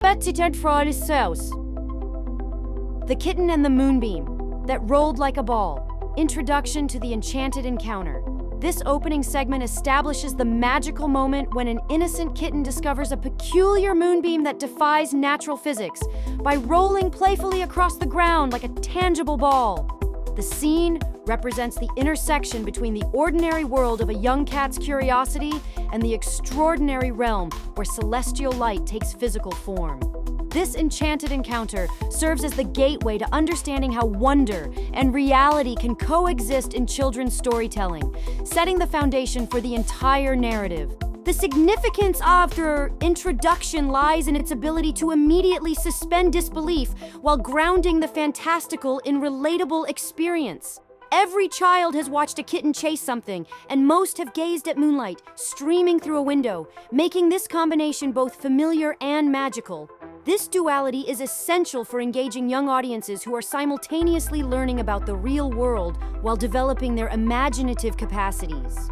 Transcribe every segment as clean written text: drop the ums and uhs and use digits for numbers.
petit frere sauce. The Kitten and the Moonbeam That Rolled Like a Ball. Introduction to the enchanted encounter. This opening segment establishes the magical moment when an innocent kitten discovers a peculiar moonbeam that defies natural physics by rolling playfully across the ground like a tangible ball. The scene represents the intersection between the ordinary world of a young cat's curiosity and the extraordinary realm where celestial light takes physical form. This enchanted encounter serves as the gateway to understanding how wonder and reality can coexist in children's storytelling, setting the foundation for the entire narrative. The significance of the introduction lies in its ability to immediately suspend disbelief while grounding the fantastical in relatable experience. Every child has watched a kitten chase something, and most have gazed at moonlight streaming through a window, making this combination both familiar and magical. This duality is essential for engaging young audiences who are simultaneously learning about the real world while developing their imaginative capacities.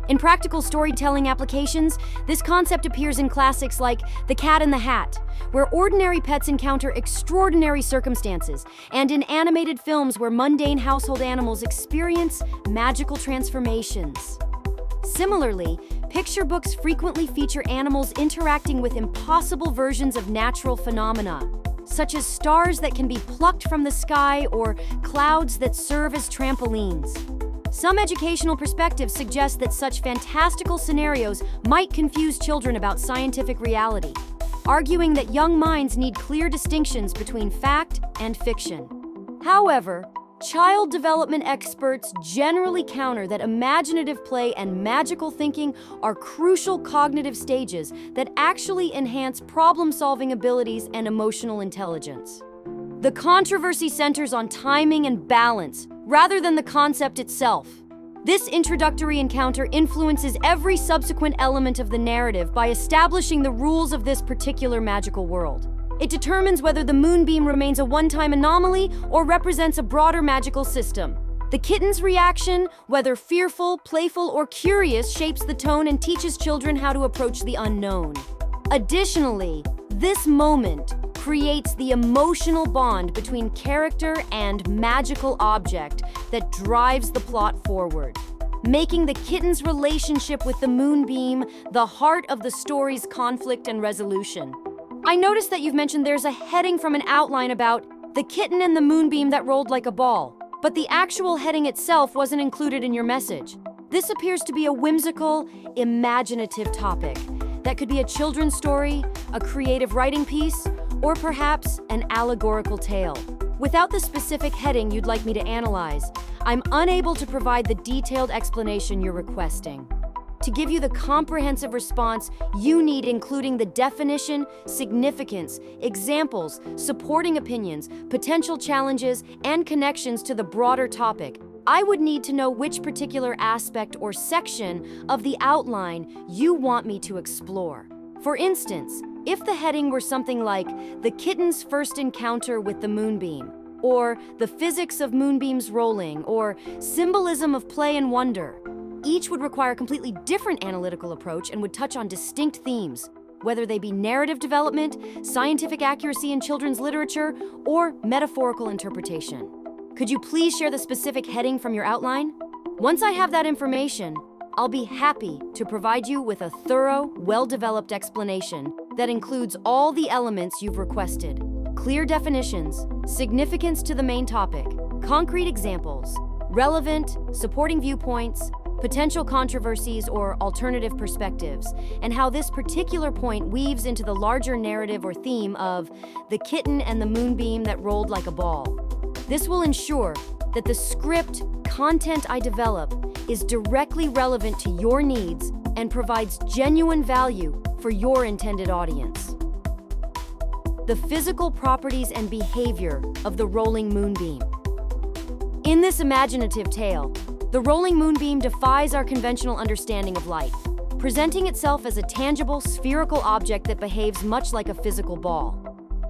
In practical storytelling applications, this concept appears in classics like The Cat in the Hat, where ordinary pets encounter extraordinary circumstances, and in animated films where mundane household animals experience magical transformations. Similarly, picture books frequently feature animals interacting with impossible versions of natural phenomena, such as stars that can be plucked from the sky or clouds that serve as trampolines. Some educational perspectives suggest that such fantastical scenarios might confuse children about scientific reality, arguing that young minds need clear distinctions between fact and fiction. However, child development experts generally counter that imaginative play and magical thinking are crucial cognitive stages that actually enhance problem-solving abilities and emotional intelligence. The controversy centers on timing and balance, rather than the concept itself. This introductory encounter influences every subsequent element of the narrative by establishing the rules of this particular magical world. It determines whether the moonbeam remains a one-time anomaly or represents a broader magical system. The kitten's reaction, whether fearful, playful, or curious, shapes the tone and teaches children how to approach the unknown. Additionally, this moment creates the emotional bond between character and magical object that drives the plot forward, making the kitten's relationship with the moonbeam the heart of the story's conflict and resolution. I noticed that you've mentioned there's a heading from an outline about the kitten and the moonbeam that rolled like a ball, but the actual heading itself wasn't included in your message. This appears to be a whimsical, imaginative topic that could be a children's story, a creative writing piece, or perhaps an allegorical tale. Without the specific heading you'd like me to analyze, I'm unable to provide the detailed explanation you're requesting. To give you the comprehensive response you need, including the definition, significance, examples, supporting opinions, potential challenges, and connections to the broader topic, I would need to know which particular aspect or section of the outline you want me to explore. For instance, if the heading were something like The Kitten's First Encounter with the Moonbeam, or The Physics of Moonbeams Rolling, or Symbolism of Play and Wonder, each would require a completely different analytical approach and would touch on distinct themes, whether they be narrative development, scientific accuracy in children's literature, or metaphorical interpretation. Could you please share the specific heading from your outline? Once I have that information, I'll be happy to provide you with a thorough, well-developed explanation that includes all the elements you've requested: clear definitions, significance to the main topic, concrete examples, relevant, supporting viewpoints, potential controversies or alternative perspectives, and how this particular point weaves into the larger narrative or theme of The Kitten and the Moonbeam That Rolled Like a Ball. This will ensure that the script content I develop is directly relevant to your needs and provides genuine value for your intended audience. The physical properties and behavior of the rolling moonbeam. In this imaginative tale, the rolling moonbeam defies our conventional understanding of light, presenting itself as a tangible, spherical object that behaves much like a physical ball.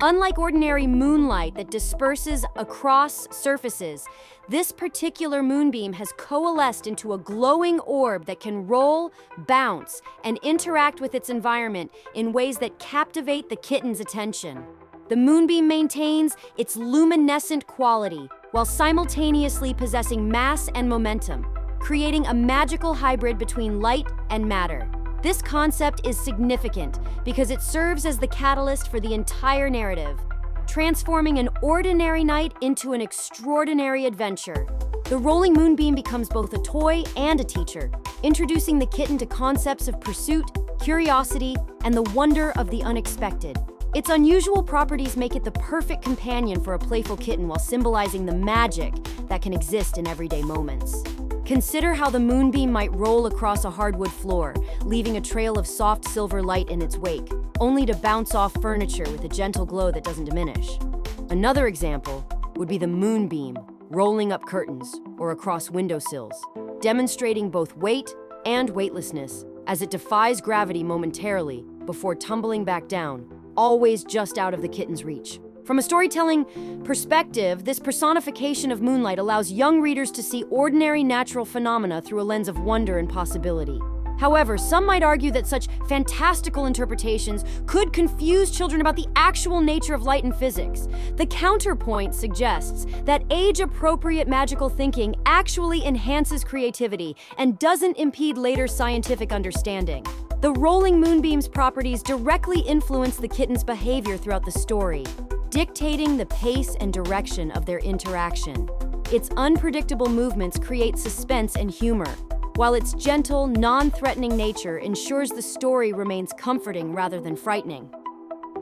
Unlike ordinary moonlight that disperses across surfaces, this particular moonbeam has coalesced into a glowing orb that can roll, bounce, and interact with its environment in ways that captivate the kitten's attention. The moonbeam maintains its luminescent quality while simultaneously possessing mass and momentum, creating a magical hybrid between light and matter. This concept is significant because it serves as the catalyst for the entire narrative, transforming an ordinary night into an extraordinary adventure. The rolling moonbeam becomes both a toy and a teacher, introducing the kitten to concepts of pursuit, curiosity, and the wonder of the unexpected. Its unusual properties make it the perfect companion for a playful kitten while symbolizing the magic that can exist in everyday moments. Consider how the moonbeam might roll across a hardwood floor, leaving a trail of soft silver light in its wake, only to bounce off furniture with a gentle glow that doesn't diminish. Another example would be the moonbeam rolling up curtains or across windowsills, demonstrating both weight and weightlessness as it defies gravity momentarily before tumbling back down, always just out of the kitten's reach. From a storytelling perspective, this personification of moonlight allows young readers to see ordinary natural phenomena through a lens of wonder and possibility. However, some might argue that such fantastical interpretations could confuse children about the actual nature of light and physics. The counterpoint suggests that age-appropriate magical thinking actually enhances creativity and doesn't impede later scientific understanding. The rolling moonbeam's properties directly influence the kitten's behavior throughout the story, dictating the pace and direction of their interaction. Its unpredictable movements create suspense and humor, while its gentle, non-threatening nature ensures the story remains comforting rather than frightening.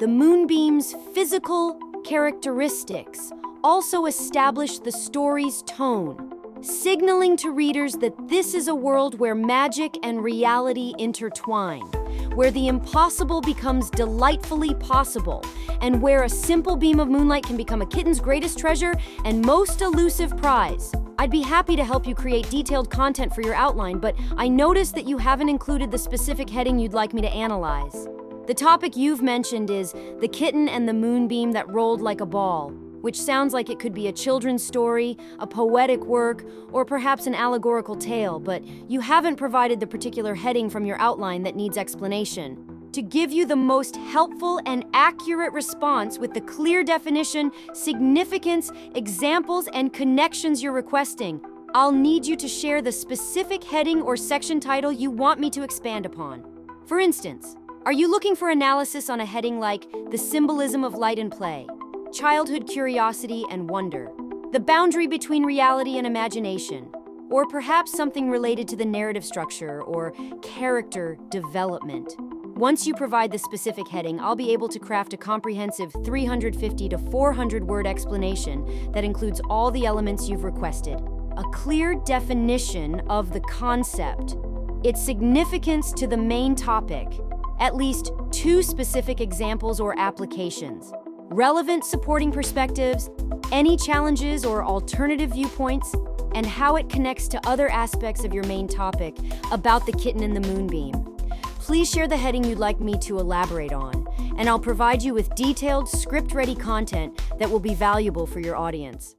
The moonbeam's physical characteristics also establish the story's tone, signaling to readers that this is a world where magic and reality intertwine, where the impossible becomes delightfully possible, and where a simple beam of moonlight can become a kitten's greatest treasure and most elusive prize. I'd be happy to help you create detailed content for your outline, but I noticed that you haven't included the specific heading you'd like me to analyze. The topic you've mentioned is The Kitten and the Moonbeam That Rolled Like a Ball, which sounds like it could be a children's story, a poetic work, or perhaps an allegorical tale, but you haven't provided the particular heading from your outline that needs explanation. To give you the most helpful and accurate response with the clear definition, significance, examples, and connections you're requesting, I'll need you to share the specific heading or section title you want me to expand upon. For instance, are you looking for analysis on a heading like The Symbolism of Light and Play, Childhood Curiosity and Wonder, The Boundary Between Reality and Imagination, or perhaps something related to the narrative structure or character development? Once you provide the specific heading, I'll be able to craft a comprehensive 350 to 400 word explanation that includes all the elements you've requested, a clear definition of the concept, its significance to the main topic, at least 2 specific examples or applications, relevant supporting perspectives, any challenges or alternative viewpoints, and how it connects to other aspects of your main topic about the kitten and the moonbeam. Please share the heading you'd like me to elaborate on, and I'll provide you with detailed, script-ready content that will be valuable for your audience.